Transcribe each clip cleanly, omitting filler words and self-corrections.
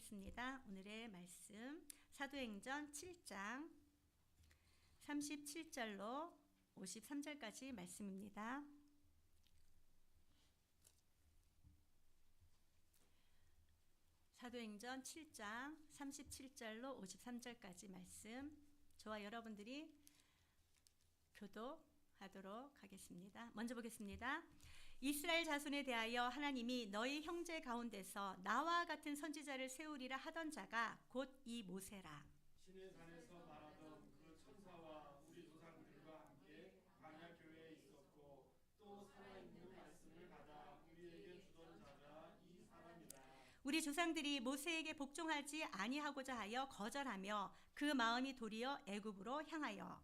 하겠습니다. 오늘의 말씀 사도행전 7장 37절로 53절까지 말씀입니다. 사도행전 7장 37절로 53절까지 말씀, 저와 여러분들이 교독하도록 하겠습니다. 먼저 보겠습니다. 이스라엘 자손에 대하여 하나님이 너희 형제 가운데서 나와 같은 선지자를 세우리라 하던 자가 곧 이 모세라. 신의 산에서 말하던 그 천사와 우리 조상들과 함께 광야 교회에 있었고 또 살아있는 말씀을 받아 우리에게 주던 자가 이 사람이다. 우리 조상들이 모세에게 복종하지 아니하고자 하여 거절하며 그 마음이 도리어 애굽으로 향하여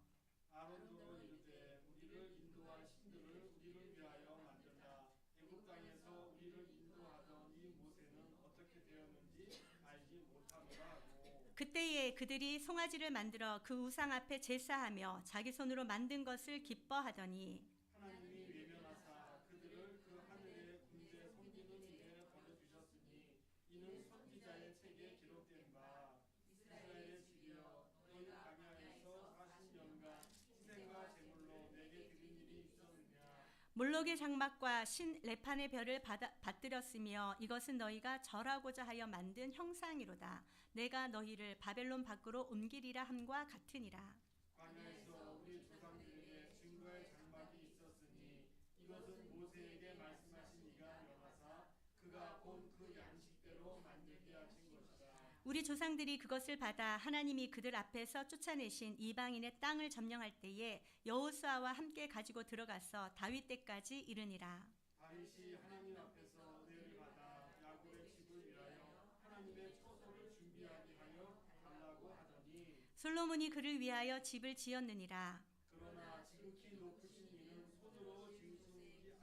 아론도 이르되 우리를 인도한 신들을 우리를 위하여 만들라. 애굽 땅에서 우리를 인도하던 이 모세는 어떻게 되었는지 알지 못하노라 하고, 그때에 그들이 송아지를 만들어 그 우상 앞에 제사하며 자기 손으로 만든 것을 기뻐하더니 하나님이 외면하사 그들을 그 하늘의 군대 섬기는 일에 버려두셨으니 이는 선지자의 책에 기록된 바 이스라엘의 집이여 너희 광야에서 40년간 희생과 제물로 내게 드린 일이 있었느냐. 몰록의 장막과 신 레판의 별을 받들었으며 이것은 너희가 절하고자 하여 만든 형상이로다. 내가 너희를 바벨론 밖으로 옮기리라 함과 같으니라. 광야에서 우리 조상들에게 증거의 장막이 있었으니 이것은 모세에게 말씀하신 이가 명하사 그가 본 그 양식대로 만들게 하신 것이다. 우리 조상들이 그것을 받아 하나님이 그들 앞에서 쫓아내신 이방인의 땅을 점령할 때에 여호수아와 함께 가지고 들어가서 다윗 때까지 이르니라. 다윗이 하나님 앞에서 은혜를 받아 야곱의 집을 위하여 하나님의 처소를 준비하게 하여 달라고 하더니 솔로몬이 그를 위하여 집을 지었느니라. 그러나 지극히 높으신 이는 손으로 지으시지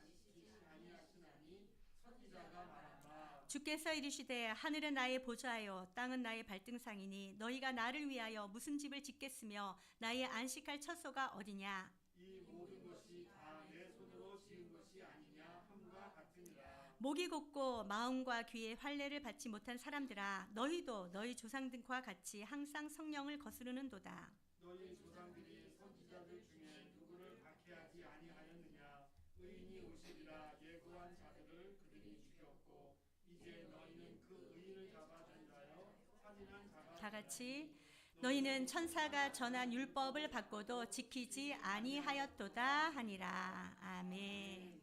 아니하시나니 선지자가 말한다. 주께서 이르시되 하늘은 나의 보좌요 땅은 나의 발등상이니 너희가 나를 위하여 무슨 집을 짓겠으며 나의 안식할 처소가 어디냐. 이 모든 것이 다 내 손으로 지은 것이 아니냐 함과 같으니라. 목이 곧고 마음과 귀에 할례를 받지 못한 사람들아, 너희도 너희 조상들과 같이 항상 성령을 거스르는도다. 너희 조상들이 선지자들 중에 누구를 박해하지 아니하였느냐. 의인이 오시리라 예고한 자들을 그들이 죽였고 이제 너희는 그 의인을 잡아 된다여 살인한 자가 다 같이 너희는 천사가 전한 율법을 받고도 지키지 아니하였도다 하니라. 아멘.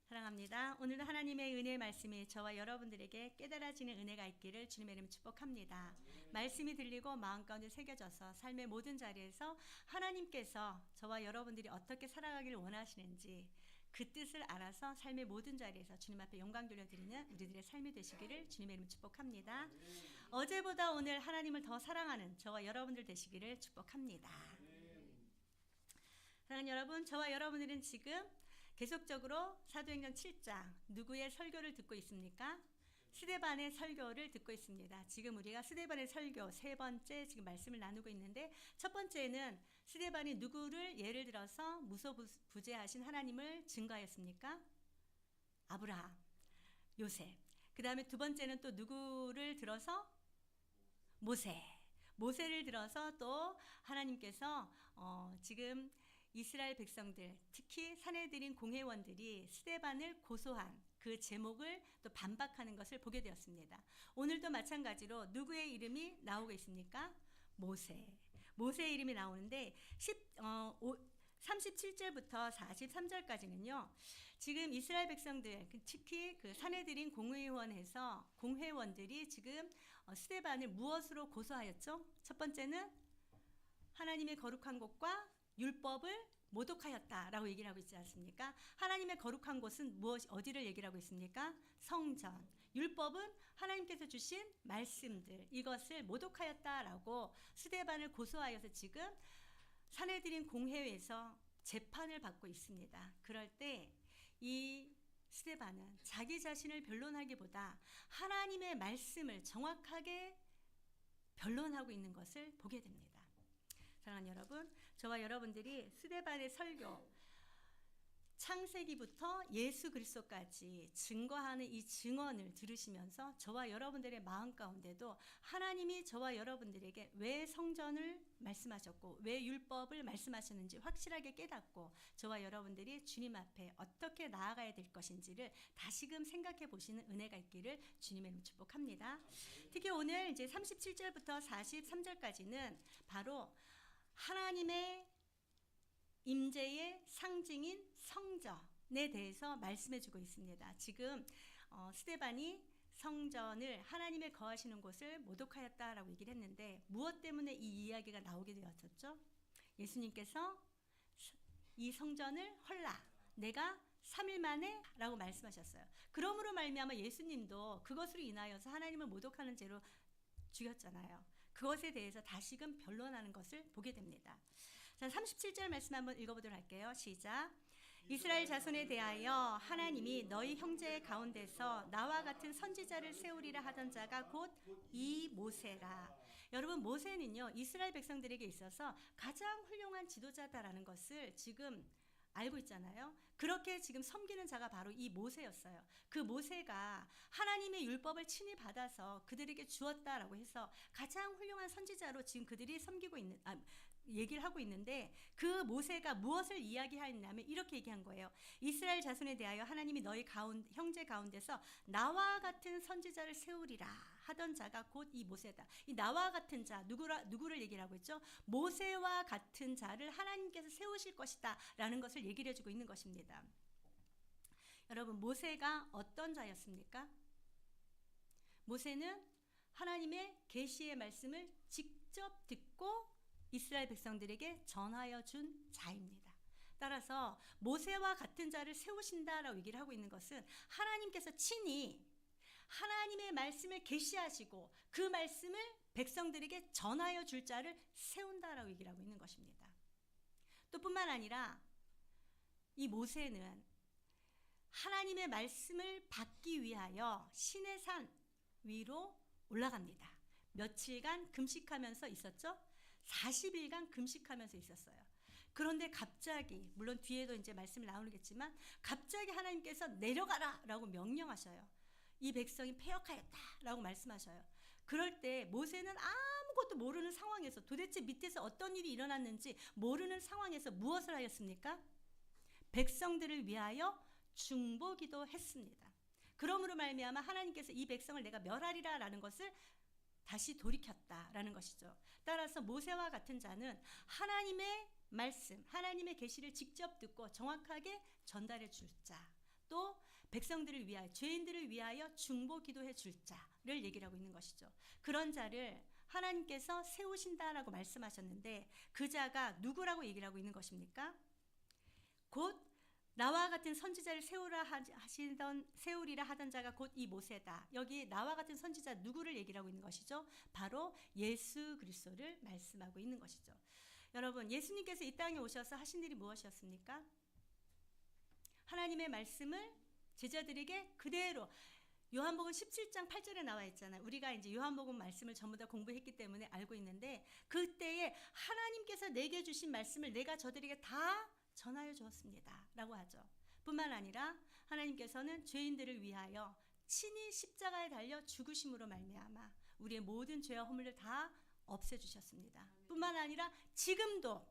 사랑합니다. 오늘도 하나님의 은혜의 말씀이 저와 여러분들에게 깨달아지는 은혜가 있기를 주님의 이름으로 축복합니다. 말씀이 들리고 마음 가운데 새겨져서 삶의 모든 자리에서 하나님께서 저와 여러분들이 어떻게 살아가기를 원하시는지 그 뜻을 알아서 삶의 모든 자리에서 주님 앞에 영광 돌려드리는 우리들의 삶이 되시기를 주님의 이름으로 축복합니다. 어제보다 오늘 하나님을 더 사랑하는 저와 여러분들 되시기를 축복합니다. 사랑하는 여러분, 저와 여러분들은 지금 계속적으로 사도행전 7장 누구의 설교를 듣고 있습니까? 스데반의 설교를 듣고 있습니다. 지금 우리가 스데반의 설교 세 번째 지금 말씀을 나누고 있는데, 첫 번째는 스데반이 누구를 예를 들어서 무소부재하신 하나님을 증거하였습니까? 아브라함, 요셉. 그 다음에 두 번째는 또 누구를 들어서? 모세를 들어서 또 하나님께서 지금 이스라엘 백성들, 특히 사내들인 공회원들이 스데반을 고소한 그 제목을 또 반박하는 것을 보게 되었습니다. 오늘도 마찬가지로 누구의 이름이 나오고 있습니까? 모세의 이름이 나오는데 37절부터 43절까지는요. 지금 이스라엘 백성들, 특히 그 사내들인 공회원들이 지금 스데반을 무엇으로 고소하였죠? 첫 번째는 하나님의 거룩한 곳과 율법을 모독하였다라고 얘기를 하고 있지 않습니까? 하나님의 거룩한 곳은 어디를 얘기를 하고 있습니까? 성전. 율법은 하나님께서 주신 말씀들, 이것을 모독하였다라고 스데반을 고소하여서 지금 사내들인 공회에서 재판을 받고 있습니다. 그럴 때 이 스데반은 자기 자신을 변론하기보다 하나님의 말씀을 정확하게 변론하고 있는 것을 보게 됩니다. 사랑하는 여러분, 저와 여러분들이 스데반의 설교 창세기부터 예수 그리스도까지 증거하는 이 증언을 들으시면서 저와 여러분들의 마음 가운데도 하나님이 저와 여러분들에게 왜 성전을 말씀하셨고 왜 율법을 말씀하셨는지 확실하게 깨닫고 저와 여러분들이 주님 앞에 어떻게 나아가야 될 것인지를 다시금 생각해 보시는 은혜가 있기를 주님의 이름으로 축복합니다. 특히 오늘 이제 37절부터 43절까지는 바로 하나님의 임재의 상징인 성전에 대해서 말씀해 주고 있습니다. 지금 스데반이 성전을 하나님의 거하시는 곳을 모독하였다라고 얘기를 했는데 무엇 때문에 이 이야기가 나오게 되었었죠? 예수님께서 이 성전을 헐라 내가 3일 만에 라고 말씀하셨어요. 그러므로 말미암아 예수님도 그것으로 인하여서 하나님을 모독하는 죄로 죽였잖아요. 그것에 대해서 다시금 변론하는 것을 보게 됩니다. 자, 37절 말씀 한번 읽어보도록 할게요. 시작. 이스라엘 자손에 대하여 하나님이 너희 형제 가운데서 나와 같은 선지자를 세우리라 하던 자가 곧 이 모세라. 여러분 모세는요 이스라엘 백성들에게 있어서 가장 훌륭한 지도자다라는 것을 지금 알고 있잖아요. 그렇게 지금 섬기는 자가 바로 이 모세였어요. 그 모세가 하나님의 율법을 친히 받아서 그들에게 주었다라고 해서 가장 훌륭한 선지자로 지금 그들이 섬기고 있는 얘기를 하고 있는데 그 모세가 무엇을 이야기하였냐면 이렇게 얘기한 거예요. 이스라엘 자손에 대하여 하나님이 너희 형제 가운데서 나와 같은 선지자를 세우리라 하던 자가 곧 이 모세다. 이 나와 같은 자 누구를 얘기를 하고 있죠? 모세와 같은 자를 하나님께서 세우실 것이다 라는 것을 얘기를 해주고 있는 것입니다. 여러분 모세가 어떤 자였습니까? 모세는 하나님의 계시의 말씀을 직접 듣고 이스라엘 백성들에게 전하여 준 자입니다. 따라서 모세와 같은 자를 세우신다라고 얘기를 하고 있는 것은 하나님께서 친히 하나님의 말씀을 계시하시고 그 말씀을 백성들에게 전하여 줄 자를 세운다라고 얘기를 하고 있는 것입니다. 또 뿐만 아니라 이 모세는 하나님의 말씀을 받기 위하여 시내산 위로 올라갑니다. 며칠간 금식하면서 있었죠? 40일간 금식하면서 있었어요. 그런데 갑자기 물론 뒤에도 이제 말씀이 나오겠지만 갑자기 하나님께서 내려가라 라고 명령하셔요. 이 백성이 패역하였다 라고 말씀하셔요. 그럴 때 모세는 아무것도 모르는 상황에서 도대체 밑에서 어떤 일이 일어났는지 모르는 상황에서 무엇을 하였습니까? 백성들을 위하여 중보기도 했습니다. 그러므로 말미암아 하나님께서 이 백성을 내가 멸하리라 라는 것을 다시 돌이켰다라는 것이죠. 따라서 모세와 같은 자는 하나님의 말씀, 하나님의 계시를 직접 듣고 정확하게 전달해 줄 자, 또 백성들을 위하여, 죄인들을 위하여 중보 기도해 줄 자를 얘기를 하고 있는 것이죠. 그런 자를 하나님께서 세우신다라고 말씀하셨는데 그 자가 누구라고 얘기를 하고 있는 것입니까? 곧 나와 같은 선지자를 세우리라 하던 자가 곧 이 모세다. 여기 나와 같은 선지자 누구를 얘기를 하고 있는 것이죠? 바로 예수 그리스도를 말씀하고 있는 것이죠. 여러분 예수님께서 이 땅에 오셔서 하신 일이 무엇이었습니까? 하나님의 말씀을 제자들에게 그대로 요한복음 17장 8절에 나와 있잖아요. 우리가 이제 요한복음 말씀을 전부 다 공부했기 때문에 알고 있는데 그때에 하나님께서 내게 주신 말씀을 내가 저들에게 다 전하여 주었습니다 라고 하죠. 뿐만 아니라 하나님께서는 죄인들을 위하여 친히 십자가에 달려 죽으심으로 말미암아 우리의 모든 죄와 허물을 다 없애주셨습니다. 뿐만 아니라 지금도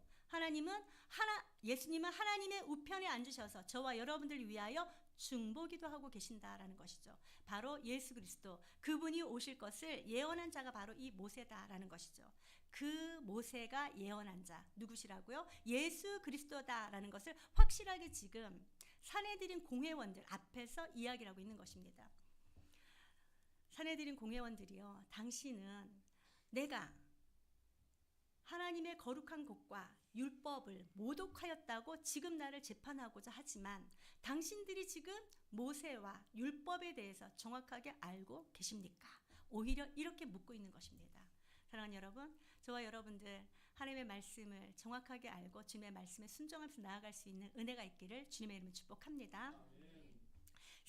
예수님은 하나님의 우편에 앉으셔서 저와 여러분들을 위하여 중보기도 하고 계신다라는 것이죠. 바로 예수 그리스도 그분이 오실 것을 예언한 자가 바로 이 모세다라는 것이죠. 그 모세가 예언한 자 누구시라고요? 예수 그리스도다라는 것을 확실하게 지금 산헤드린 공회원들 앞에서 이야기를 하고 있는 것입니다. 산헤드린 공회원들이요, 당신은 내가 하나님의 거룩한 곳과 율법을 모독하였다고 지금 나를 재판하고자 하지만 당신들이 지금 모세와 율법에 대해서 정확하게 알고 계십니까? 오히려 이렇게 묻고 있는 것입니다. 사랑하는 여러분, 저와 여러분들 하나님의 말씀을 정확하게 알고 주님의 말씀에 순종하면서 나아갈 수 있는 은혜가 있기를 주님의 이름으로 축복합니다.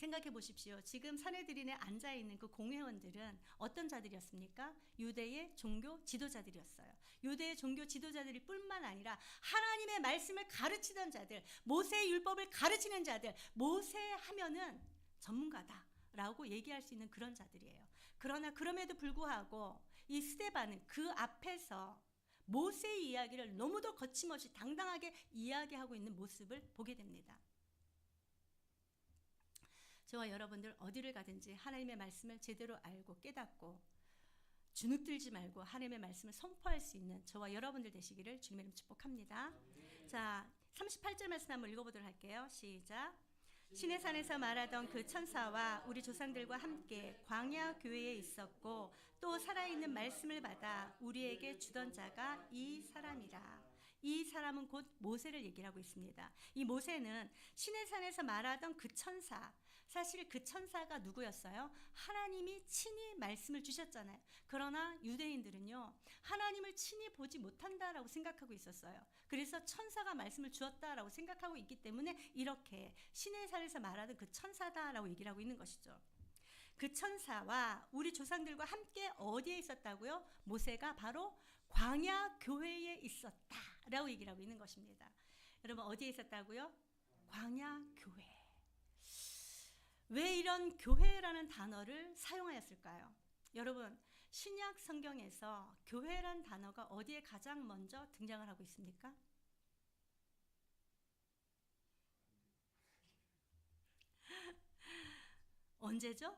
생각해 보십시오. 지금 사내들인에 앉아 있는 그 공회원들은 어떤 자들이었습니까? 유대의 종교 지도자들이었어요. 유대의 종교 지도자들일 뿐만 아니라 하나님의 말씀을 가르치던 자들, 모세의 율법을 가르치는 자들, 모세 하면은 전문가다라고 얘기할 수 있는 그런 자들이에요. 그러나 그럼에도 불구하고 이 스데반은 그 앞에서 모세의 이야기를 너무도 거침없이 당당하게 이야기하고 있는 모습을 보게 됩니다. 저와 여러분들 어디를 가든지 하나님의 말씀을 제대로 알고 깨닫고 주눅들지 말고 하나님의 말씀을 선포할 수 있는 저와 여러분들 되시기를 주님의 이름 축복합니다. 자, 38절 말씀 한번 읽어보도록 할게요. 시작. 신의 산에서 말하던 그 천사와 우리 조상들과 함께 광야 교회에 있었고 또 살아있는 말씀을 받아 우리에게 주던 자가 이 사람이라. 이 사람은 곧 모세를 얘기를 하고 있습니다. 이 모세는 신의 산에서 말하던 그 천사, 사실 그 천사가 누구였어요? 하나님이 친히 말씀을 주셨잖아요. 그러나 유대인들은요, 하나님을 친히 보지 못한다라고 생각하고 있었어요. 그래서 천사가 말씀을 주었다라고 생각하고 있기 때문에 이렇게 신의 산에서 말하던 그 천사다라고 얘기를 하고 있는 것이죠. 그 천사와 우리 조상들과 함께 어디에 있었다고요? 모세가 바로 광야 교회에 있었다라고 얘기를 하고 있는 것입니다. 여러분 어디에 있었다고요? 광야 교회. 왜 이런 교회라는 단어를 사용하였을까요? 여러분 신약 성경에서 교회란 단어가 어디에 가장 먼저 등장을 하고 있습니까? 언제죠?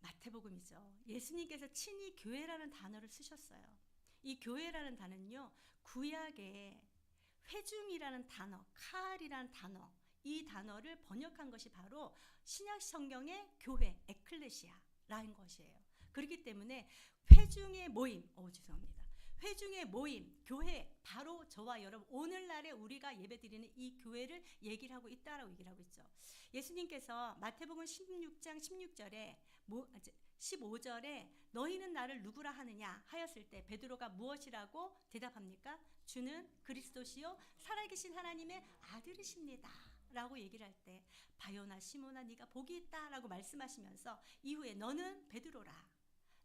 마태복음이죠. 예수님께서 친히 교회라는 단어를 쓰셨어요. 이 교회라는 단어는요, 구약의 회중이라는 단어, 카알이라는 단어, 이 단어를 번역한 것이 바로 신약 성경의 교회, 에클레시아라는 것이에요. 그렇기 때문에 회중의 모임, 죄송합니다. 회중의 모임, 교회, 바로 저와 여러분 오늘날에 우리가 예배드리는 이 교회를 얘기를 하고 있다라고 얘기를 하고 있죠. 예수님께서 마태복음 16장 16절에 15절에 너희는 나를 누구라 하느냐 하였을 때 베드로가 무엇이라고 대답합니까? 주는 그리스도시요 살아계신 하나님의 아들이십니다 라고 얘기를 할 때 바요나 시모나 네가 복이 있다 라고 말씀하시면서 이후에 너는 베드로라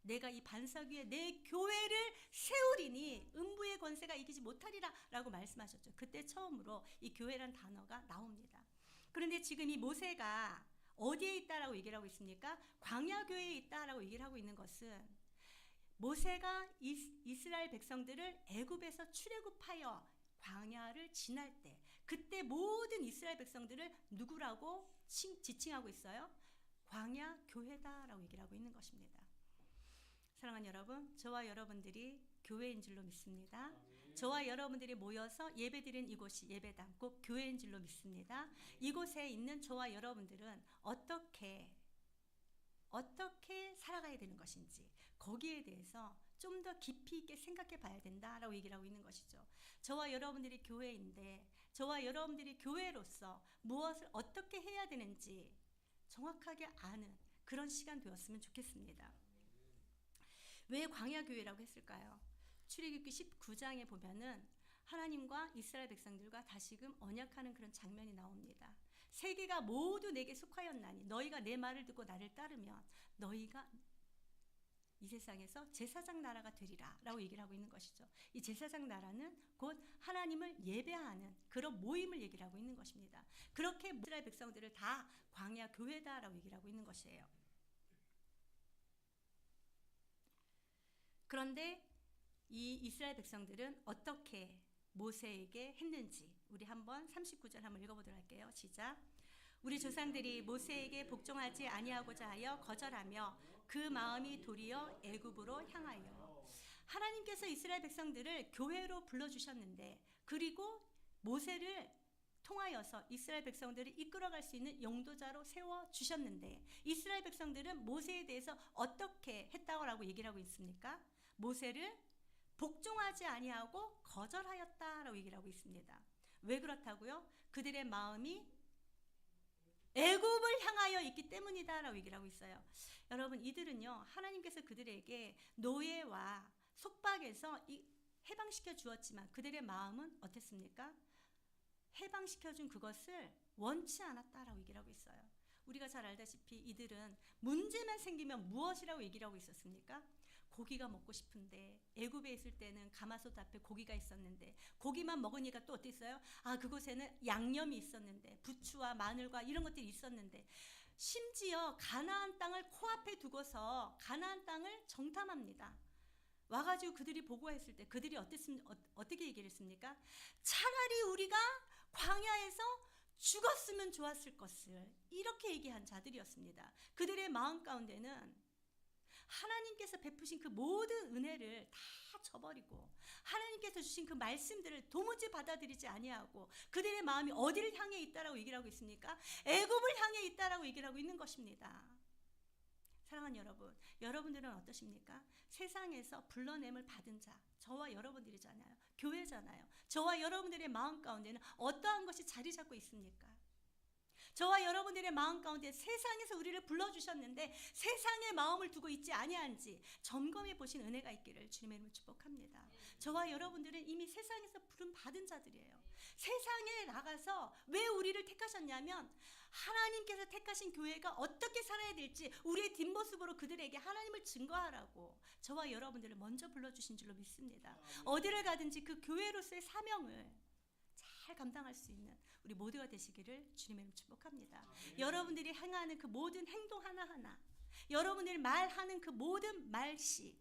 내가 이 반석 위에 내 교회를 세우리니 음부의 권세가 이기지 못하리라 라고 말씀하셨죠. 그때 처음으로 이 교회란 단어가 나옵니다. 그런데 지금 이 모세가 어디에 있다라고 얘기를 하고 있습니까? 광야 교회에 있다라고 얘기를 하고 있는 것은 모세가 이스라엘 백성들을 애굽에서 출애굽하여 광야를 지날 때 그때 모든 이스라엘 백성들을 누구라고 지칭하고 있어요? 광야 교회다라고 얘기를 하고 있는 것입니다. 사랑하는 여러분, 저와 여러분들이 교회인 줄로 믿습니다. 저와 여러분들이 모여서 예배드린 이곳이 예배당, 꼭 교회인 줄로 믿습니다. 이곳에 있는 저와 여러분들은 어떻게 살아가야 되는 것인지 거기에 대해서 좀 더 깊이 있게 생각해 봐야 된다라고 얘기를 하고 있는 것이죠. 저와 여러분들이 교회인데 저와 여러분들이 교회로서 무엇을 어떻게 해야 되는지 정확하게 아는 그런 시간 되었으면 좋겠습니다. 왜 광야교회라고 했을까요? 출애굽기 19장에 보면은 하나님과 이스라엘 백성들과 다시금 언약하는 그런 장면이 나옵니다. 세계가 모두 내게 속하였나니 너희가 내 말을 듣고 나를 따르면 너희가 이 세상에서 제사장 나라가 되리라 라고 얘기를 하고 있는 것이죠. 이 제사장 나라는 곧 하나님을 예배하는 그런 모임을 얘기를 하고 있는 것입니다. 그렇게 이스라엘 백성들을 다 광야 교회다라고 얘기를 하고 있는 것이에요. 그런데 이 이스라엘 백성들은 어떻게 모세에게 했는지 우리 한번 39절 한번 읽어보도록 할게요. 시작. 우리 조상들이 모세에게 복종하지 아니하고자 하여 거절하며 그 마음이 도리어 애굽으로 향하여 하나님께서 이스라엘 백성들을 교회로 불러주셨는데 그리고 모세를 통하여서 이스라엘 백성들을 이끌어갈 수 있는 용도자로 세워주셨는데 이스라엘 백성들은 모세에 대해서 어떻게 했다고 얘기를 하고 있습니까? 모세를 복종하지 아니하고 거절하였다라고 얘기를 하고 있습니다. 왜 그렇다고요? 그들의 마음이 애굽을 향하여 있기 때문이다라고 얘기를 하고 있어요. 여러분 이들은요 하나님께서 그들에게 노예와 속박에서 해방시켜 주었지만 그들의 마음은 어땠습니까? 해방시켜준 그것을 원치 않았다라고 얘기를 하고 있어요. 우리가 잘 알다시피 이들은 문제만 생기면 무엇이라고 얘기를 하고 있었습니까? 고기가 먹고 싶은데, 애굽에 있을 때는 가마솥 앞에 고기가 있었는데 고기만 먹으니까 또 어땠어요? 그곳에는 양념이 있었는데, 부추와 마늘과 이런 것들이 있었는데, 심지어 가나안 땅을 코앞에 두고서 가나안 땅을 정탐합니다. 와가지고 그들이 보고했을 때 그들이 어떻게 얘기를 했습니까? 차라리 우리가 광야에서 죽었으면 좋았을 것을, 이렇게 얘기한 자들이었습니다. 그들의 마음 가운데는 하나님께서 베푸신 그 모든 은혜를 다 저버리고 하나님께서 주신 그 말씀들을 도무지 받아들이지 아니하고 그들의 마음이 어디를 향해 있다라고 얘기를 하고 있습니까? 애굽을 향해 있다라고 얘기를 하고 있는 것입니다. 사랑하는 여러분, 여러분들은 어떠십니까? 세상에서 불러냄을 받은 자, 저와 여러분들이잖아요. 교회잖아요. 저와 여러분들의 마음 가운데는 어떠한 것이 자리 잡고 있습니까? 저와 여러분들의 마음 가운데 세상에서 우리를 불러주셨는데 세상의 마음을 두고 있지 아니한지 점검해 보신 은혜가 있기를 주님의 이름으로 축복합니다. 저와 여러분들은 이미 세상에서 부름 받은 자들이에요. 세상에 나가서 왜 우리를 택하셨냐면 하나님께서 택하신 교회가 어떻게 살아야 될지 우리의 뒷모습으로 그들에게 하나님을 증거하라고 저와 여러분들을 먼저 불러주신 줄로 믿습니다. 어디를 가든지 그 교회로서의 사명을 잘 감당할 수 있는 우리 모두가 되시기를 주님의 이름으로 축복합니다. 여러분들이 행하는 그 모든 행동 하나하나, 여러분들이 말하는 그 모든 말씨,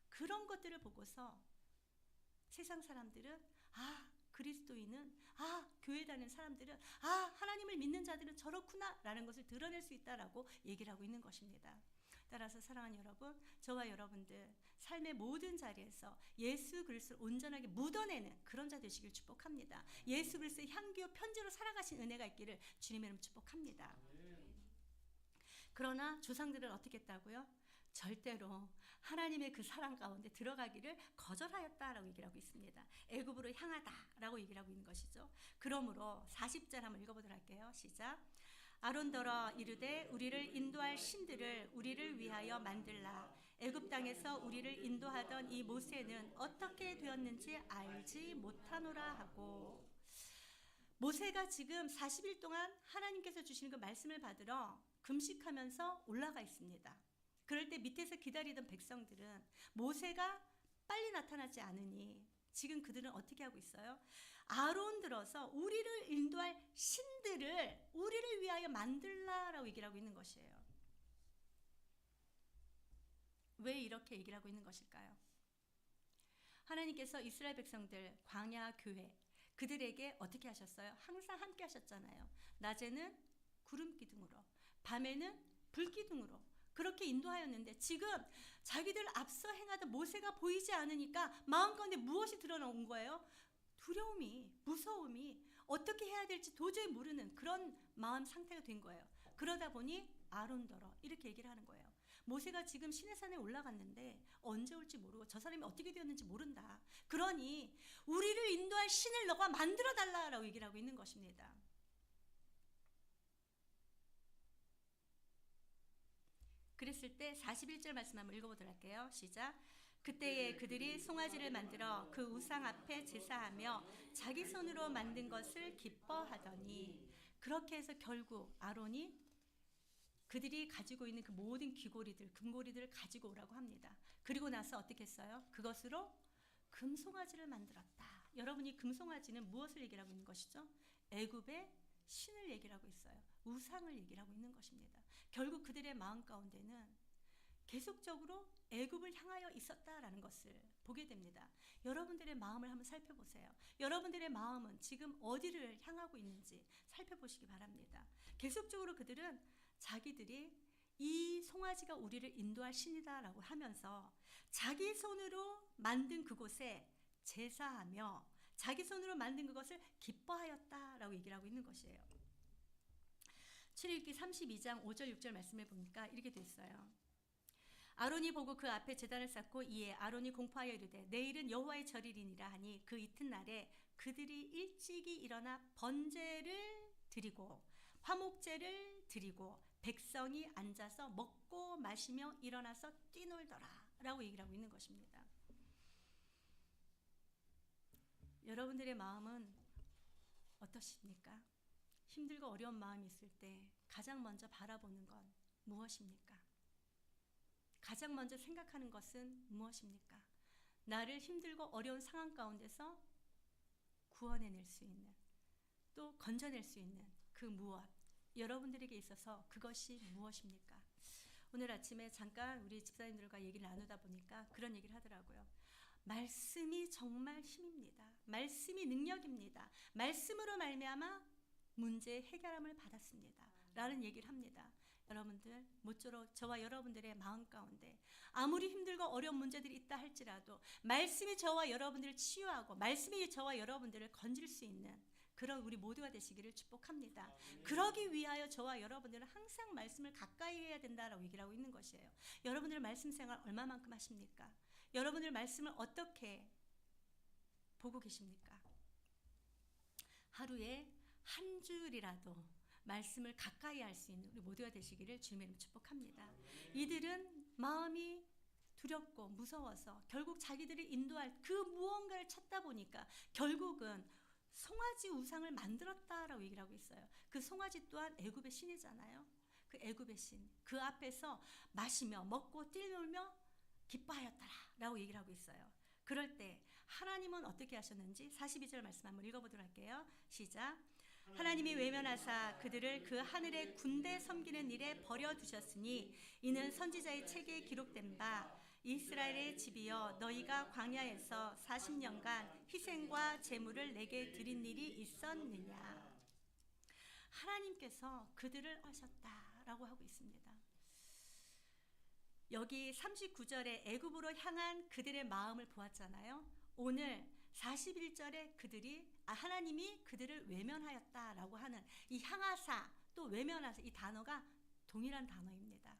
그런 것들을 보고서 세상 사람들은 그리스도인은, 교회 다니는 사람들은, 하나님을 믿는 자들은 저렇구나 라는 것을 드러낼 수 있다라고 얘기를 하고 있는 것입니다. 따라서 사랑하는 여러분, 저와 여러분들 삶의 모든 자리에서 예수 그리스도를 온전하게 묻어내는 그런 자 되시길 축복합니다. 예수 그리스도의 향기와 편지로 살아가신 은혜가 있기를 주님의 이름 축복합니다. 그러나 조상들은 어떻게 했다고요? 절대로 하나님의 그 사랑 가운데 들어가기를 거절하였다라고 얘기를 하고 있습니다. 애굽으로 향하다라고 얘기를 하고 있는 것이죠. 그러므로 40절 한번 읽어보도록 할게요. 시작. 아론더러 이르되 우리를 인도할 신들을 우리를 위하여 만들라. 애굽 땅에서 우리를 인도하던 이 모세는 어떻게 되었는지 알지 못하노라 하고, 모세가 지금 40일 동안 하나님께서 주시는 그 말씀을 받으러 금식하면서 올라가 있습니다. 그럴 때 밑에서 기다리던 백성들은 모세가 빨리 나타나지 않으니 지금 그들은 어떻게 하고 있어요? 아론 들어서 우리를 인도할 신들을 우리를 위하여 만들라라고 얘기를 하고 있는 것이에요. 왜 이렇게 얘기를 하고 있는 것일까요? 하나님께서 이스라엘 백성들, 광야 교회, 그들에게 어떻게 하셨어요? 항상 함께 하셨잖아요. 낮에는 구름 기둥으로, 밤에는 불 기둥으로 그렇게 인도하였는데 지금 자기들 앞서 행하던 모세가 보이지 않으니까 마음 가운데 무엇이 드러나온 거예요? 두려움이, 무서움이, 어떻게 해야 될지 도저히 모르는 그런 마음 상태가 된 거예요. 그러다 보니 아론더러 이렇게 얘기를 하는 거예요. 모세가 지금 시내산에 올라갔는데 언제 올지 모르고 저 사람이 어떻게 되었는지 모른다. 그러니 우리를 인도할 신을 너가 만들어 달라라고 얘기를 하고 있는 것입니다. 그랬을 때 41절 말씀 한번 읽어보도록 할게요. 시작. 그때에 그들이 송아지를 만들어 그 우상 앞에 제사하며 자기 손으로 만든 것을 기뻐하더니, 그렇게 해서 결국 아론이 그들이 가지고 있는 그 모든 귀고리들, 금고리들을 가지고 오라고 합니다. 그리고 나서 어떻게 했어요? 그것으로 금송아지를 만들었다. 여러분이 금송아지는 무엇을 얘기를 하고 있는 것이죠? 애굽의 신을 얘기를 하고 있어요. 우상을 얘기를 하고 있는 것입니다. 결국 그들의 마음 가운데는 계속적으로 애굽을 향하여 있었다라는 것을 보게 됩니다. 여러분들의 마음을 한번 살펴보세요. 여러분들의 마음은 지금 어디를 향하고 있는지 살펴보시기 바랍니다. 계속적으로 그들은 자기들이 이 송아지가 우리를 인도할 신이다라고 하면서 자기 손으로 만든 그곳에 제사하며 자기 손으로 만든 그것을 기뻐하였다라고 얘기를 하고 있는 것이에요. 출애굽기 32장 5절 6절 말씀해 보니까 이렇게 됐어요. 아론이 보고 그 앞에 제단을 쌓고 이에 아론이 공포하여 이르되 내일은 여호와의 절일이니라 하니 그 이튿날에 그들이 일찍이 일어나 번제를 드리고 화목제를 드리고 백성이 앉아서 먹고 마시며 일어나서 뛰놀더라 라고 얘기를 하고 있는 것입니다. 여러분들의 마음은 어떠십니까? 힘들고 어려운 마음이 있을 때 가장 먼저 바라보는 건 무엇입니까? 가장 먼저 생각하는 것은 무엇입니까? 나를 힘들고 어려운 상황 가운데서 구원해낼 수 있는, 또 건져낼 수 있는 그 무엇, 여러분들에게 있어서 그것이 무엇입니까? 오늘 아침에 잠깐 우리 집사님들과 얘기를 나누다 보니까 그런 얘기를 하더라고요. 말씀이 정말 힘입니다. 말씀이 능력입니다. 말씀으로 말미암아 문제 해결함을 받았습니다. 라는 얘기를 합니다. 여러분들 모쪼록 저와 여러분들의 마음 가운데 아무리 힘들고 어려운 문제들이 있다 할지라도 말씀이 저와 여러분들을 치유하고 말씀이 저와 여러분들을 건질 수 있는 그런 우리 모두가 되시기를 축복합니다. 그러기 위하여 저와 여러분들은 항상 말씀을 가까이 해야 된다라고 얘기를 하고 있는 것이에요. 여러분들 말씀 생활 얼마만큼 하십니까? 여러분들 말씀을 어떻게 보고 계십니까? 하루에 한 줄이라도 말씀을 가까이 할 수 있는 우리 모두가 되시기를 주님의 이름으로 축복합니다. 이들은 마음이 두렵고 무서워서 결국 자기들이 인도할 그 무언가를 찾다 보니까 결국은 송아지 우상을 만들었다라고 얘기를 하고 있어요. 그 송아지 또한 애굽의 신이잖아요. 그 애굽의 신, 그 앞에서 마시며 먹고 뛰놀며 기뻐하였더라라고 얘기를 하고 있어요. 그럴 때 하나님은 어떻게 하셨는지 42절 말씀 한번 읽어보도록 할게요. 시작. 하나님이 외면하사 그들을 그 하늘의 군대 섬기는 일에 버려두셨으니 이는 선지자의 책에 기록된 바 이스라엘의 집이여 너희가 광야에서 40년간 희생과 제물을 내게 드린 일이 있었느냐. 하나님께서 그들을 하셨다라고 하고 있습니다. 여기 39절에 애굽으로 향한 그들의 마음을 보았잖아요. 오늘 41절에 하나님이 그들을 외면하였다라고 하는 이 향하사 또 외면하사 이 단어가 동일한 단어입니다.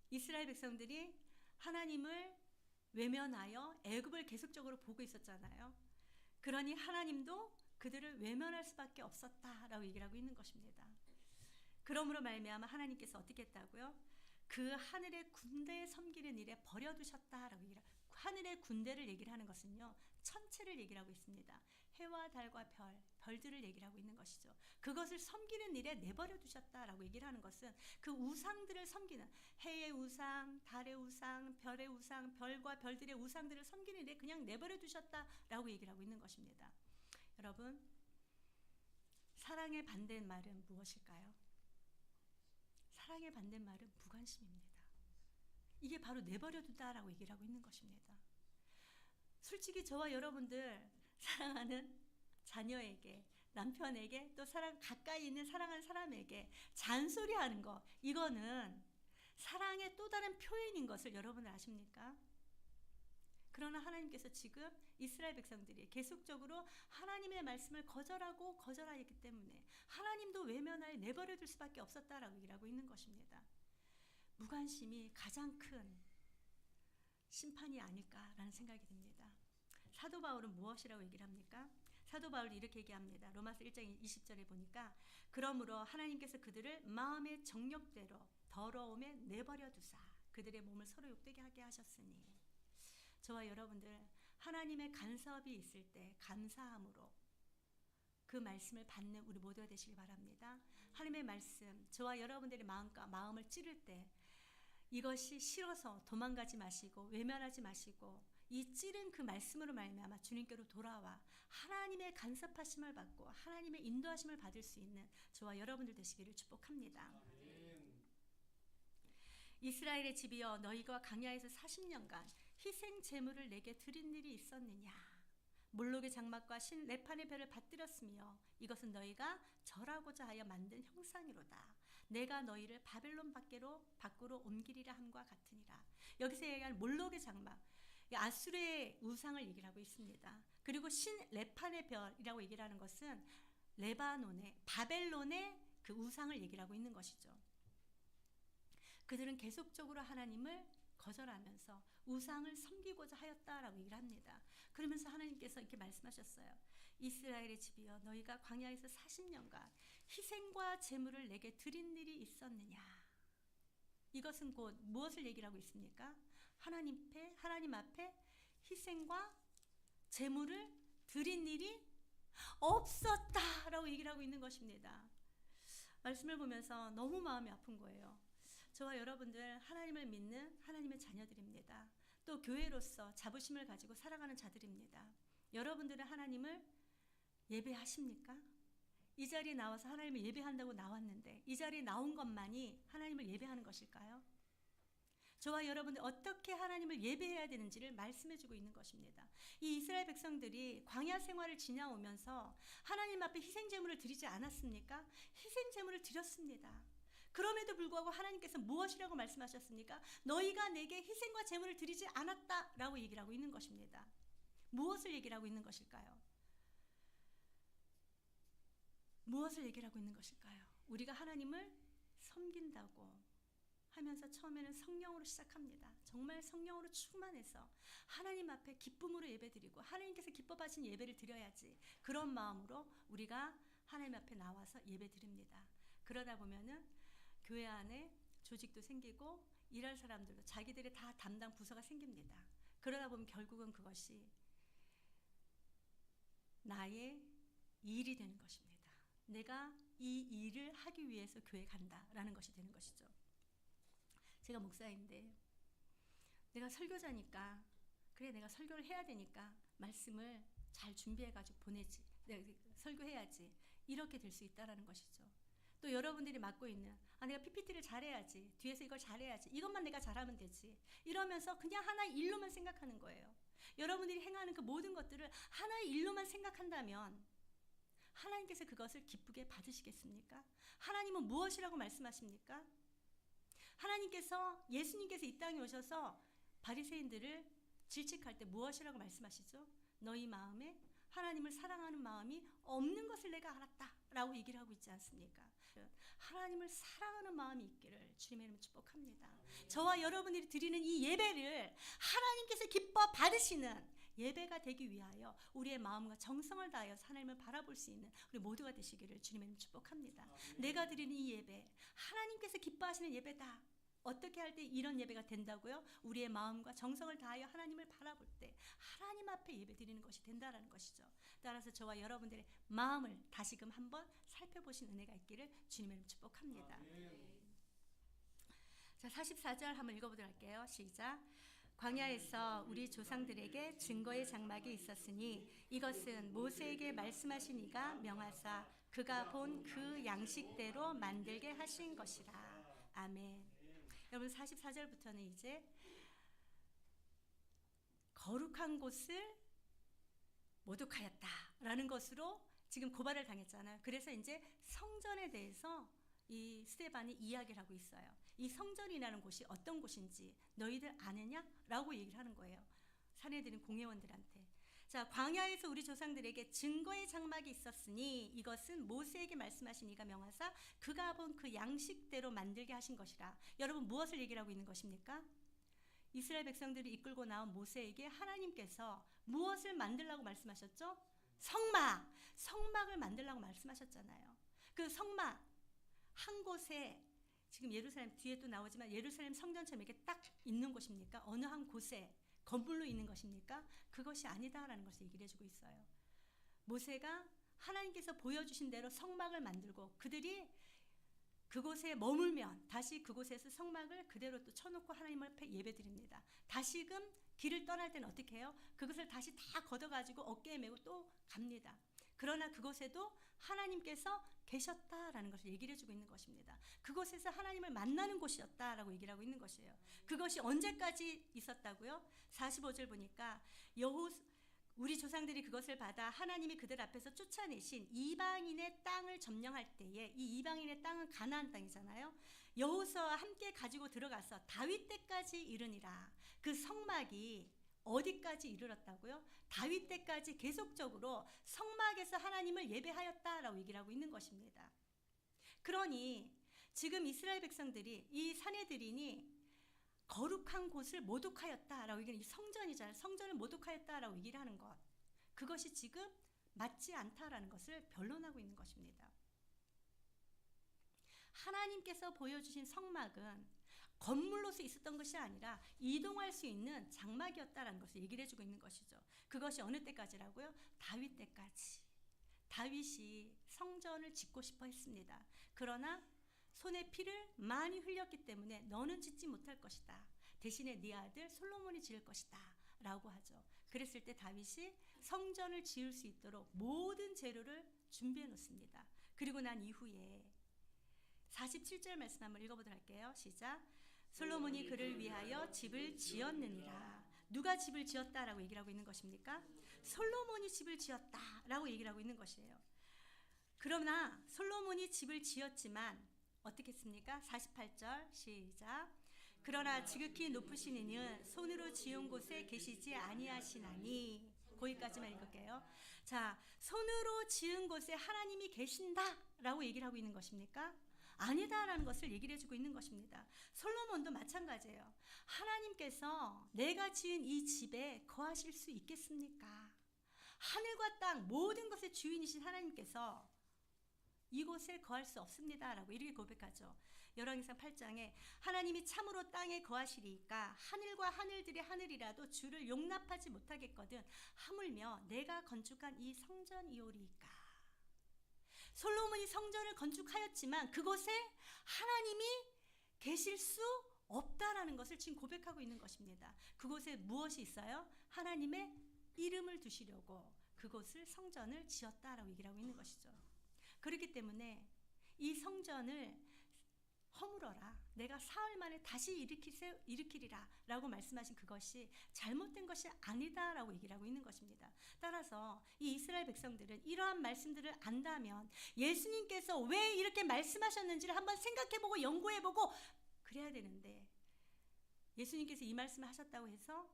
이스라엘 백성들이 하나님을 외면하여 애굽을 계속적으로 보고 있었잖아요. 그러니 하나님도 그들을 외면할 수밖에 없었다라고 얘기를 하고 있는 것입니다. 그러므로 말미암아 하나님께서 어떻게 했다고요? 그 하늘의 군대에 섬기는 일에 버려두셨다라고 얘기를 합니다. 하늘의 군대를 얘기를 하는 것은요, 천체를 얘기를 하고 있습니다. 해와 달과 별들을 얘기를 하고 있는 것이죠. 그것을 섬기는 일에 내버려 두셨다라고 얘기를 하는 것은 그 우상들을 섬기는, 해의 우상, 달의 우상, 별의 우상, 별과 별들의 우상들을 섬기는 일에 그냥 내버려 두셨다라고 얘기를 하고 있는 것입니다. 여러분, 사랑의 반대말은 무엇일까요? 사랑의 반대말은 무관심입니다. 이게 바로 내버려 두다라고 얘기를 하고 있는 것입니다. 솔직히 저와 여러분들 사랑하는 자녀에게, 남편에게, 또 가까이 있는 사랑하는 사람에게 잔소리하는 거, 이거는 사랑의 또 다른 표현인 것을 여러분 아십니까? 그러나 하나님께서 지금 이스라엘 백성들이 계속적으로 하나님의 말씀을 거절하였기 때문에 하나님도 외면하여 내버려 둘 수밖에 없었다라고 얘기를 하고 있는 것입니다. 무관심이 가장 큰 심판이 아닐까라는 생각이 듭니다. 사도 바울은 무엇이라고 얘기를 합니까? 사도 바울이 이렇게 얘기합니다. 로마서 1장 20절에 보니까 그러므로 하나님께서 그들을 마음의 정욕대로 더러움에 내버려 두사 그들의 몸을 서로 욕되게 하게 하셨으니, 저와 여러분들 하나님의 간섭이 있을 때 감사함으로 그 말씀을 받는 우리 모두가 되시길 바랍니다. 하나님의 말씀, 저와 여러분들의 마음을 찌를 때 이것이 싫어서 도망가지 마시고 외면하지 마시고 이 찌른 그 말씀으로 말미암아 주님께로 돌아와 하나님의 간섭하심을 받고 하나님의 인도하심을 받을 수 있는 저와 여러분들 되시기를 축복합니다. 이스라엘의 집이여 너희가 광야에서 40년간 희생 제물을 내게 드린 일이 있었느냐. 몰록의 장막과 신 레판의 별을 받들었으며 이것은 너희가 절하고자 하여 만든 형상이로다. 내가 너희를 바벨론 밖으로 옮기리라 함과 같으니라. 여기서 얘기하는 몰록의 장막, 아수르의 우상을 얘기를 하고 있습니다. 그리고 신 레판의 별이라고 얘기를 하는 것은 바벨론의 그 우상을 얘기를 하고 있는 것이죠. 그들은 계속적으로 하나님을 거절하면서 우상을 섬기고자 하였다라고 얘기를 합니다. 그러면서 하나님께서 이렇게 말씀하셨어요. 이스라엘의 집이여 너희가 광야에서 40년간 희생과 제물을 내게 드린 일이 있었느냐. 이것은 곧 무엇을 얘기를 하고 있습니까? 하나님 앞에 희생과 제물을 드린 일이 없었다라고 얘기를 하고 있는 것입니다. 말씀을 보면서 너무 마음이 아픈 거예요. 저와 여러분들 하나님을 믿는 하나님의 자녀들입니다. 또 교회로서 자부심을 가지고 살아가는 자들입니다. 여러분들은 하나님을 예배하십니까? 이 자리에 나와서 하나님을 예배한다고 나왔는데 이 자리에 나온 것만이 하나님을 예배하는 것일까요? 저와 여러분들 어떻게 하나님을 예배해야 되는지를 말씀해주고 있는 것입니다. 이 이스라엘 백성들이 광야 생활을 지나오면서 하나님 앞에 희생제물을 드리지 않았습니까? 희생제물을 드렸습니다. 그럼에도 불구하고 하나님께서 무엇이라고 말씀하셨습니까? 너희가 내게 희생과 제물을 드리지 않았다라고 얘기를 하고 있는 것입니다. 무엇을 얘기를 하고 있는 것일까요? 무엇을 얘기를 하고 있는 것일까요? 우리가 하나님을 섬긴다고 하면서 처음에는 성령으로 시작합니다. 정말 성령으로 충만해서 하나님 앞에 기쁨으로 예배드리고 하나님께서 기뻐하신 예배를 드려야지, 그런 마음으로 우리가 하나님 앞에 나와서 예배드립니다. 그러다 보면은 교회 안에 조직도 생기고 일할 사람들도 자기들의 다 담당 부서가 생깁니다. 그러다 보면 결국은 그것이 나의 일이 되는 것입니다. 내가 이 일을 하기 위해서 교회 간다라는 것이 되는 것이죠. 제가 목사인데 내가 설교자니까, 그래 내가 설교를 해야 되니까 말씀을 잘 준비해가지고 보내지, 내가 설교해야지, 이렇게 될 수 있다라는 것이죠. 또 여러분들이 맡고 있는 내가 PPT를 잘해야지, 뒤에서 이걸 잘해야지, 이것만 내가 잘하면 되지, 이러면서 그냥 하나의 일로만 생각하는 거예요. 여러분들이 행하는 그 모든 것들을 하나의 일로만 생각한다면 하나님께서 그것을 기쁘게 받으시겠습니까? 하나님은 무엇이라고 말씀하십니까? 하나님께서, 예수님께서 이 땅에 오셔서 바리새인들을 질책할 때 무엇이라고 말씀하시죠? 너희 마음에 하나님을 사랑하는 마음이 없는 것을 내가 알았다 라고 얘기를 하고 있지 않습니까? 하나님을 사랑하는 마음이 있기를 주님의 이름으로 축복합니다. 저와 여러분들이 드리는 이 예배를 하나님께서 기뻐 받으시는 예배가 되기 위하여 우리의 마음과 정성을 다하여 하나님을 바라볼 수 있는 우리 모두가 되시기를 주님의 이름으로 축복합니다. 내가 드리는 이 예배, 하나님께서 기뻐하시는 예배다. 어떻게 할 때 이런 예배가 된다고요? 우리의 마음과 정성을 다하여 하나님을 바라볼 때 하나님 앞에 예배 드리는 것이 된다는 것이죠. 따라서 저와 여러분들의 마음을 다시금 한번 살펴보신 은혜가 있기를 주님의 이름으로 축복합니다. 자, 44절 한번 읽어보도록 할게요. 시작. 광야에서 우리 조상들에게 증거의 장막이 있었으니 이것은 모세에게 말씀하신 이가 명하사 그가 본 그 양식대로 만들게 하신 것이라. 아멘. 여러분 44절부터는 이제 거룩한 곳을 모독하였다라는 것으로 지금 고발을 당했잖아요. 그래서 이제 성전에 대해서 이 스데반이 이야기를 하고 있어요. 이 성전이라는 곳이 어떤 곳인지 너희들 아느냐? 라고 얘기를 하는 거예요. 사내들인 공회원들한테. 자, 광야에서 우리 조상들에게 증거의 장막이 있었으니 이것은 모세에게 말씀하신 이가 명하사 그가 본 그 양식대로 만들게 하신 것이라. 여러분 무엇을 얘기를 하고 있는 것입니까? 이스라엘 백성들을 이끌고 나온 모세에게 하나님께서 무엇을 만들라고 말씀하셨죠? 성막! 성막을 만들라고 말씀하셨잖아요. 그 성막 한 곳에, 지금 예루살렘 뒤에 또 나오지만 예루살렘 성전처럼 이렇게 딱 있는 곳입니까? 어느 한 곳에 건물로 있는 것입니까? 그것이 아니다라는 것을 얘기를 해주고 있어요. 모세가 하나님께서 보여주신 대로 성막을 만들고 그들이 그곳에 머물면 다시 그곳에서 성막을 그대로 또 쳐놓고 하나님 앞에 예배드립니다. 다시금 길을 떠날 때는 어떻게 해요? 그것을 다시 다 걷어가지고 어깨에 메고 또 갑니다. 그러나 그곳에도 하나님께서 계셨다라는 것을 얘기를 해주고 있는 것입니다. 그곳에서 하나님을 만나는 곳이었다라고 얘기를 하고 있는 것이에요. 그것이 언제까지 있었다고요? 45절 보니까 우리 조상들이 그것을 받아 하나님이 그들 앞에서 쫓아내신 이방인의 땅을 점령할 때에, 이 이방인의 땅은 가나안 땅이잖아요. 여호수아와 함께 가지고 들어가서 다윗 때까지 이르니라. 그 성막이 어디까지 이르렀다고요? 다윗 때까지 계속적으로 성막에서 하나님을 예배하였다라고 얘기를 하고 있는 것입니다. 그러니 지금 이스라엘 백성들이, 이 사내들이니 거룩한 곳을 모독하였다라고 얘기하는, 이 성전이잖아요. 성전을 모독하였다라고 얘기를 하는 것, 그것이 지금 맞지 않다라는 것을 변론하고 있는 것입니다. 하나님께서 보여주신 성막은 건물로서 있었던 것이 아니라 이동할 수 있는 장막이었다라는 것을 얘기를 해주고 있는 것이죠. 그것이 어느 때까지라고요? 다윗 때까지. 다윗이 성전을 짓고 싶어 했습니다. 그러나 손에 피를 많이 흘렸기 때문에 너는 짓지 못할 것이다. 대신에 네 아들 솔로몬이 지을 것이다 라고 하죠. 그랬을 때 다윗이 성전을 지을 수 있도록 모든 재료를 준비해 놓습니다. 그리고 난 이후에 47절 말씀 한번 읽어보도록 할게요. 시작. 솔로몬이 그를 위하여 집을 지었느니라. 누가 집을 지었다라고 얘기를 하고 있는 것입니까? 솔로몬이 집을 지었다라고 얘기를 하고 있는 것이에요. 그러나 솔로몬이 집을 지었지만 어떻게 했습니까? 48절 시작. 그러나 지극히 높으신 이는 손으로 지은 곳에 계시지 아니하시나니. 거기까지만 읽을게요. 자, 손으로 지은 곳에 하나님이 계신다라고 얘기를 하고 있는 것입니까? 아니다라는 것을 얘기를 해주고 있는 것입니다. 솔로몬도 마찬가지예요. 하나님께서 내가 지은 이 집에 거하실 수 있겠습니까? 하늘과 땅 모든 것의 주인이신 하나님께서 이곳에 거할 수 없습니다 라고 이렇게 고백하죠. 열왕기상 8장에 하나님이 참으로 땅에 거하시리이까 하늘과 하늘들의 하늘이라도 주를 용납하지 못하겠거든 하물며 내가 건축한 이 성전이오리이까. 솔로몬이 성전을 건축하였지만 그곳에 하나님이 계실 수 없다라는 것을 지금 고백하고 있는 것입니다. 그곳에 무엇이 있어요? 하나님의 이름을 두시려고 그곳을 성전을 지었다라고 얘기를 하고 있는 것이죠. 그렇기 때문에 이 성전을 허물어라. 내가 사흘 만에 다시 일으키리라 라고 말씀하신 그것이 잘못된 것이 아니다 라고 얘기를 하고 있는 것입니다. 따라서 이 이스라엘 백성들은 이러한 말씀들을 안다면 예수님께서 왜 이렇게 말씀하셨는지를 한번 생각해보고 연구해보고 그래야 되는데 예수님께서 이 말씀을 하셨다고 해서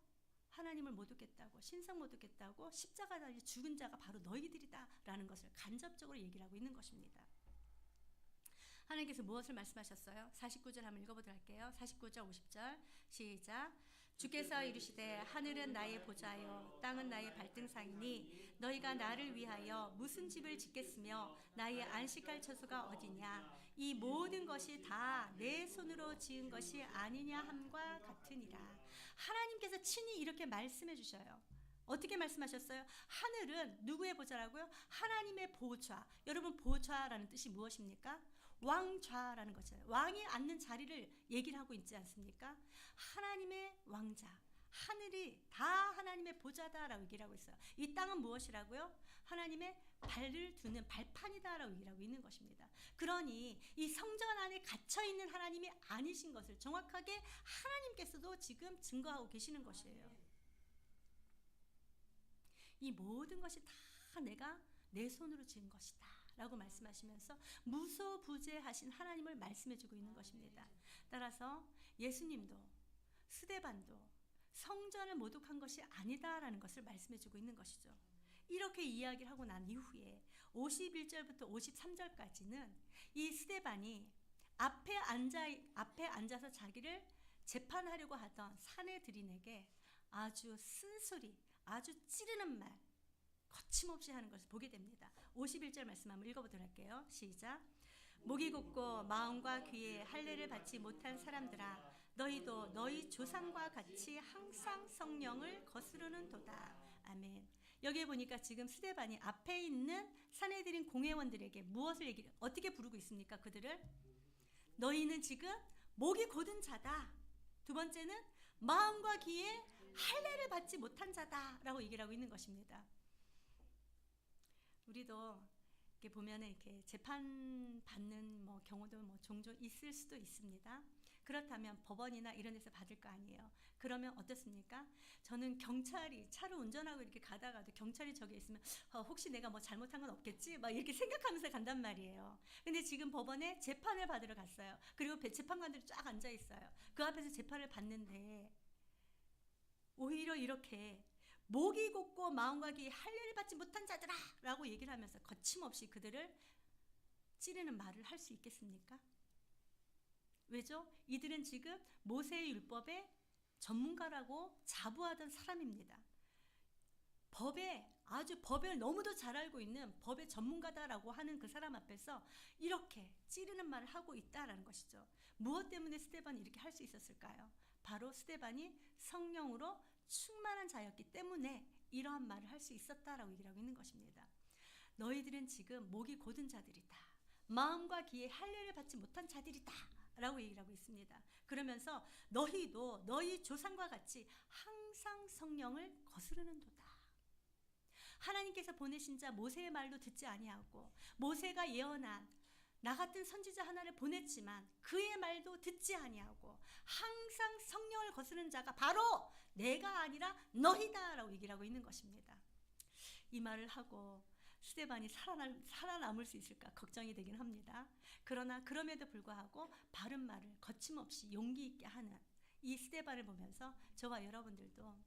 하나님을 못 얻겠다고 신성 못 얻겠다고 십자가 달려 죽은 자가 바로 너희들이다 라는 것을 간접적으로 얘기를 하고 있는 것입니다. 하나님께서 무엇을 말씀하셨어요? 49절 한번 읽어보도록 할게요. 49절 50절 시작. 주께서 이르시되 하늘은 나의 보좌요 땅은 나의 발등상이니 너희가 나를 위하여 무슨 집을 짓겠으며 나의 안식할 처소가 어디냐. 이 모든 것이 다 내 손으로 지은 것이 아니냐 함과 같으니라. 하나님께서 친히 이렇게 말씀해 주셔요. 어떻게 말씀하셨어요? 하늘은 누구의 보좌라고요? 하나님의 보좌. 여러분 보좌라는 뜻이 무엇입니까? 왕좌라는 거죠. 왕이 앉는 자리를 얘기를 하고 있지 않습니까? 하나님의 왕자, 하늘이 다 하나님의 보좌다라고 얘기를 하고 있어요. 이 땅은 무엇이라고요? 하나님의 발을 두는 발판이다라고 얘기를 하고 있는 것입니다. 그러니 이 성전 안에 갇혀있는 하나님이 아니신 것을 정확하게 하나님께서도 지금 증거하고 계시는 것이에요. 이 모든 것이 다 내가 내 손으로 지은 것이다 라고 말씀하시면서 무소부재하신 하나님을 말씀해주고 있는 것입니다. 따라서 예수님도 스데반도 성전을 모독한 것이 아니다라는 것을 말씀해주고 있는 것이죠. 이렇게 이야기를 하고 난 이후에 51절부터 53절까지는 이 스데반이 앞에 앉아서 자기를 재판하려고 하던 사내들인에게 아주 쓴소리, 아주 찌르는 말 거침없이 하는 것을 보게 됩니다. 51절 말씀 한번 읽어보도록 할게요. 시작. 목이 곧고 마음과 귀에 할례를 받지 못한 사람들아 너희도 너희 조상과 같이 항상 성령을 거스르는 도다. 아멘. 여기에 보니까 지금 스데반이 앞에 있는 사내들인 공회원들에게 무엇을 어떻게 부르고 있습니까? 그들을 너희는 지금 목이 곧은 자다. 두 번째는 마음과 귀에 할례를 받지 못한 자다라고 얘기를 하고 있는 것입니다. 우리도 이렇게 보면은 이렇게 재판 받는 경우도 종종 있을 수도 있습니다. 그렇다면 법원이나 이런 데서 받을 거 아니에요. 그러면 어떻습니까? 저는 경찰이 차를 운전하고 이렇게 가다가도 경찰이 저기 있으면 혹시 내가 잘못한 건 없겠지? 막 이렇게 생각하면서 간단 말이에요. 근데 지금 법원에 재판을 받으러 갔어요. 그리고 재판관들이 쫙 앉아 있어요. 그 앞에서 재판을 받는데 오히려 이렇게 목이 곧고 마음과 귀에 할례를 받지 못한 자들아 라고 얘기를 하면서 거침없이 그들을 찌르는 말을 할 수 있겠습니까? 왜죠? 이들은 지금 모세의 율법의 전문가라고 자부하던 사람입니다. 법을 너무도 잘 알고 있는 법의 전문가다라고 하는 그 사람 앞에서 이렇게 찌르는 말을 하고 있다라는 것이죠. 무엇 때문에 스데반이 이렇게 할 수 있었을까요? 바로 스데반이 성령으로 충만한 자였기 때문에 이러한 말을 할 수 있었다라고 얘기를 하고 있는 것입니다. 너희들은 지금 목이 곧은 자들이다. 마음과 귀에 할례를 받지 못한 자들이다. 라고 얘기를 하고 있습니다. 그러면서 너희도 너희 조상과 같이 항상 성령을 거스르는도다. 하나님께서 보내신 자 모세의 말도 듣지 아니하고 모세가 예언한 나 같은 선지자 하나를 보냈지만 그의 말도 듣지 아니하고 항상 성령을 거스르는 자가 바로 내가 아니라 너희다 라고 얘기를 하고 있는 것입니다. 이 말을 하고 스데반이 살아남을 수 있을까 걱정이 되긴 합니다. 그러나 그럼에도 불구하고 바른 말을 거침없이 용기 있게 하는 이 스데반을 보면서 저와 여러분들도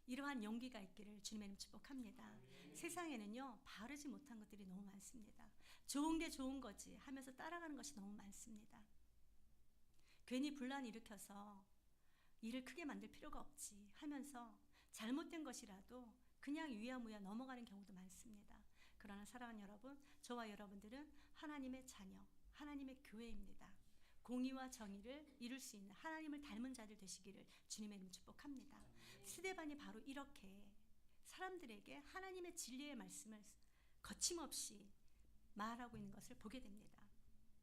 이러한 용기가 있기를 주님의 이름 축복합니다. 세상에는요 바르지 못한 것들이 너무 많습니다. 좋은 게 좋은 거지 하면서 따라가는 것이 너무 많습니다. 괜히 분란 일으켜서 일을 크게 만들 필요가 없지 하면서 잘못된 것이라도 그냥 유야무야 넘어가는 경우도 많습니다. 그러나 사랑하는 여러분, 저와 여러분들은 하나님의 자녀, 하나님의 교회입니다. 공의와 정의를 이룰 수 있는 하나님을 닮은 자들 되시기를 주님의 이름 축복합니다. 스데반이 바로 이렇게 사람들에게 하나님의 진리의 말씀을 거침없이 말하고 있는 것을 보게 됩니다.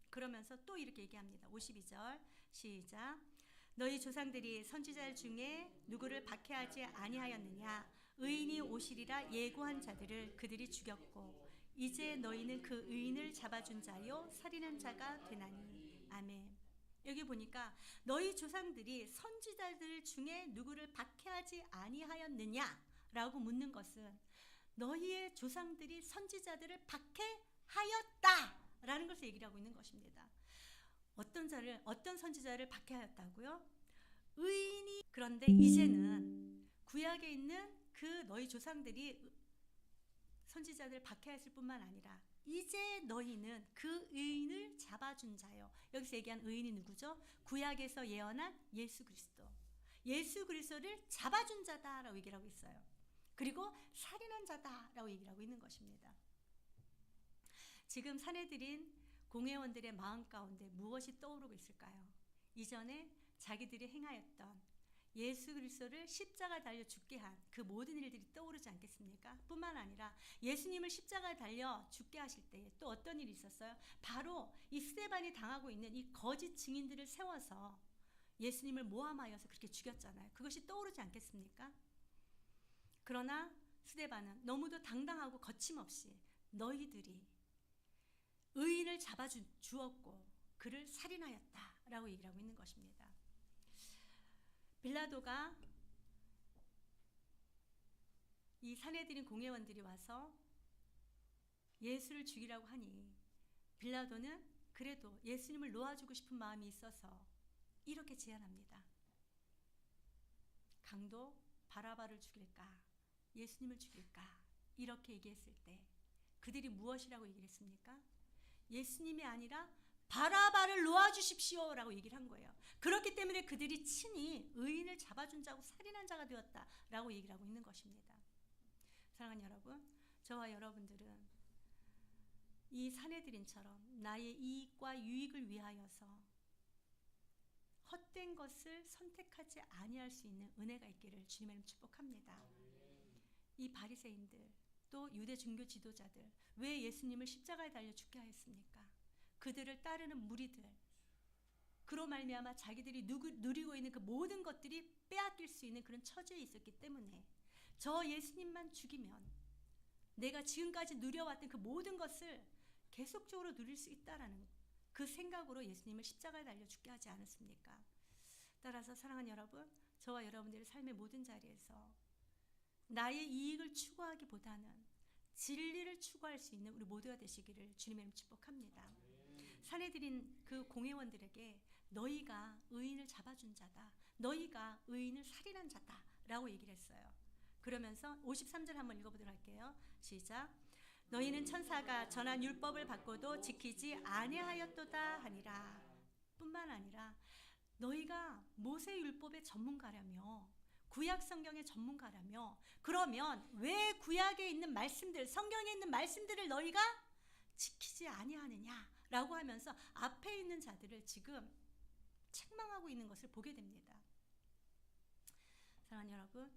그러면서 또 이렇게 얘기합니다. 52절 시작. 너희 조상들이 선지자 중에 누구를 박해하지 아니하였느냐? 의인이 오시리라 예고한 자들을 그들이 죽였고 이제 너희는 그 의인을 잡아준 자요 살인한 자가 되나니. 아멘. 여기 보니까 너희 조상들이 선지자들 중에 누구를 박해하지 아니하였느냐라고 묻는 것은 너희의 조상들이 선지자들을 박해하였다라는 것을 얘기를 하고 있는 것입니다. 어떤 선지자를 박해하였다고요? 의인이. 그런데 이제는 구약에 있는 그 너희 조상들이 선지자들을 박해했을 뿐만 아니라 이제 너희는 그 의인을 잡아준 자요. 여기서 얘기한 의인이 누구죠? 구약에서 예언한 예수 그리스도. 예수 그리스도를 잡아준 자다라고 얘기를 하고 있어요. 그리고 살인한 자다라고 얘기를 하고 있는 것입니다. 지금 사내들인 공회원들의 마음 가운데 무엇이 떠오르고 있을까요? 이전에 자기들이 행하였던 예수 그리스도를 십자가에 달려 죽게 한 그 모든 일들이 떠오르지 않겠습니까? 뿐만 아니라 예수님을 십자가에 달려 죽게 하실 때에 또 어떤 일이 있었어요? 바로 이 스데반이 당하고 있는 이 거짓 증인들을 세워서 예수님을 모함하여서 그렇게 죽였잖아요. 그것이 떠오르지 않겠습니까? 그러나 스데반은 너무도 당당하고 거침없이 너희들이 의인을 잡아주었고 그를 살인하였다라고 얘기를 하고 있는 것입니다. 빌라도가 이 사내들인 공회원들이 와서 예수를 죽이라고 하니 빌라도는 그래도 예수님을 놓아주고 싶은 마음이 있어서 이렇게 제안합니다. 강도 바라바를 죽일까? 예수님을 죽일까? 이렇게 얘기했을 때 그들이 무엇이라고 얘기를 했습니까? 예수님이 아니라 바라바를 놓아주십시오 라고 얘기를 한 거예요. 그렇기 때문에 그들이 친히 의인을 잡아준 자고 살인한 자가 되었다라고 얘기를 하고 있는 것입니다. 사랑하는 여러분, 저와 여러분들은 이 사내들인처럼 나의 이익과 유익을 위하여서 헛된 것을 선택하지 아니할 수 있는 은혜가 있기를 주님의 이름 축복합니다. 이 바리새인들 또 유대 종교 지도자들 왜 예수님을 십자가에 달려 죽게 하였습니까? 그들을 따르는 무리들, 그로 말미암아 자기들이 누리고 있는 그 모든 것들이 빼앗길 수 있는 그런 처지에 있었기 때문에 저 예수님만 죽이면 내가 지금까지 누려왔던 그 모든 것을 계속적으로 누릴 수 있다라는 그 생각으로 예수님을 십자가에 달려 죽게 하지 않았습니까? 따라서 사랑하는 여러분, 저와 여러분들의 삶의 모든 자리에서 나의 이익을 추구하기보다는 진리를 추구할 수 있는 우리 모두가 되시기를 주님의 이름 축복합니다. 사내들인 그 공회원들에게 너희가 의인을 잡아준 자다, 너희가 의인을 살인한 자다 라고 얘기를 했어요. 그러면서 53절 한번 읽어보도록 할게요. 시작. 너희는 천사가 전한 율법을 받고도 지키지 아니하였도다 하니라. 뿐만 아니라 너희가 모세 율법의 전문가라며 구약 성경의 전문가라며 그러면 왜 구약에 있는 말씀들, 성경에 있는 말씀들을 너희가 지키지 아니하느냐라고 하면서 앞에 있는 자들을 지금 책망하고 있는 것을 보게 됩니다. 사랑하는 여러분,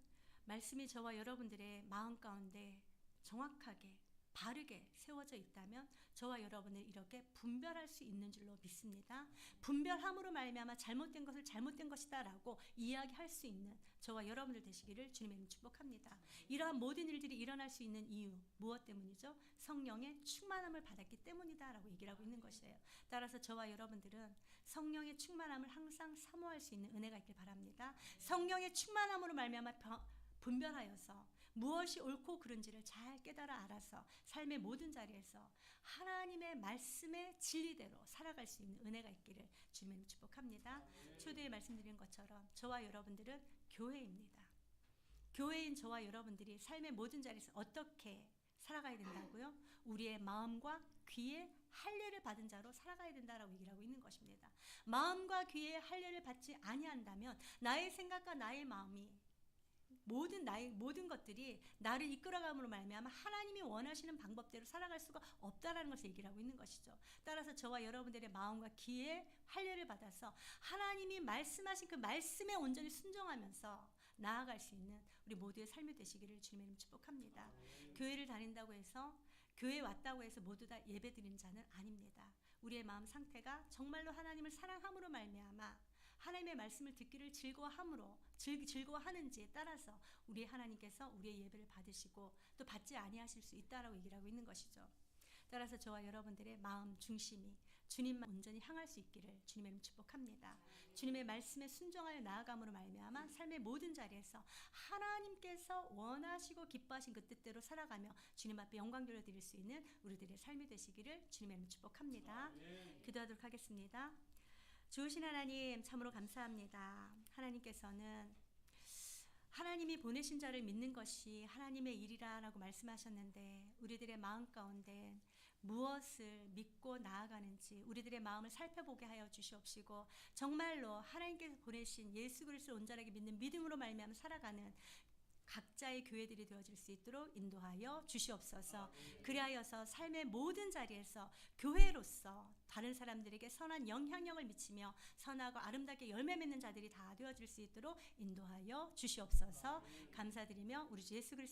말씀이 저와 여러분들의 마음 가운데 정확하게 바르게 세워져 있다면 저와 여러분을 이렇게 분별할 수 있는 줄로 믿습니다. 분별함으로 말미암아 잘못된 것을 잘못된 것이다라고 이야기할 수 있는 저와 여러분들 되시기를 주님의 이름으로 축복합니다. 이러한 모든 일들이 일어날 수 있는 이유 무엇 때문이죠? 성령의 충만함을 받았기 때문이다라고 얘기를 하고 있는 것이에요. 따라서 저와 여러분들은 성령의 충만함을 항상 사모할 수 있는 은혜가 있길 바랍니다. 성령의 충만함으로 말미암아 분별하여서 무엇이 옳고 그른지를 잘 깨달아 알아서 삶의 모든 자리에서 하나님의 말씀의 진리대로 살아갈 수 있는 은혜가 있기를 주님의 축복합니다. 초대에 말씀드린 것처럼 저와 여러분들은 교회입니다. 교회인 저와 여러분들이 삶의 모든 자리에서 어떻게 살아가야 된다고요? 우리의 마음과 귀에 할례를 받은 자로 살아가야 된다라고 얘기를 하고 있는 것입니다. 마음과 귀에 할례를 받지 아니한다면 나의 생각과 나의 마음이 모든 것들이 나를 이끌어감으로 말미암아 하나님이 원하시는 방법대로 살아갈 수가 없다라는 것을 얘기를 하고 있는 것이죠. 따라서 저와 여러분들의 마음과 귀에 할례를 받아서 하나님이 말씀하신 그 말씀에 온전히 순종하면서 나아갈 수 있는 우리 모두의 삶이 되시기를 주님의 이름으로 축복합니다. 교회를 다닌다고 해서 교회에 왔다고 해서 모두 다 예배드리는 자는 아닙니다. 우리의 마음 상태가 정말로 하나님을 사랑함으로 말미암아 하나님의 말씀을 듣기를 즐거워하는지에 따라서 우리 하나님께서 우리의 예배를 받으시고 또 받지 아니하실 수 있다라고 얘기를 하고 있는 것이죠. 따라서 저와 여러분들의 마음 중심이 주님만 온전히 향할 수 있기를 주님의 이름 축복합니다. 주님의 말씀에 순종하여 나아감으로 말미암아 삶의 모든 자리에서 하나님께서 원하시고 기뻐하신 그 뜻대로 살아가며 주님 앞에 영광 돌려드릴 수 있는 우리들의 삶이 되시기를 주님의 이름 축복합니다. 기도하도록 하겠습니다. 좋으신 하나님 참으로 감사합니다. 하나님께서는 하나님이 보내신 자를 믿는 것이 하나님의 일이라라고 말씀하셨는데 우리들의 마음 가운데 무엇을 믿고 나아가는지 우리들의 마음을 살펴보게 하여 주시옵시고 정말로 하나님께서 보내신 예수 그리스도를 온전하게 믿는 믿음으로 말미암아 살아가는 각자의 교회들이 되어질 수 있도록 인도하여 주시옵소서. 그리하여서 삶의 모든 자리에서 교회로서 다른 사람들에게 선한 영향력을 미치며 선하고 아름답게 열매 맺는 자들이 다 되어질 수 있도록 인도하여 주시옵소서. 감사드리며 우리 주 예수 그리스도의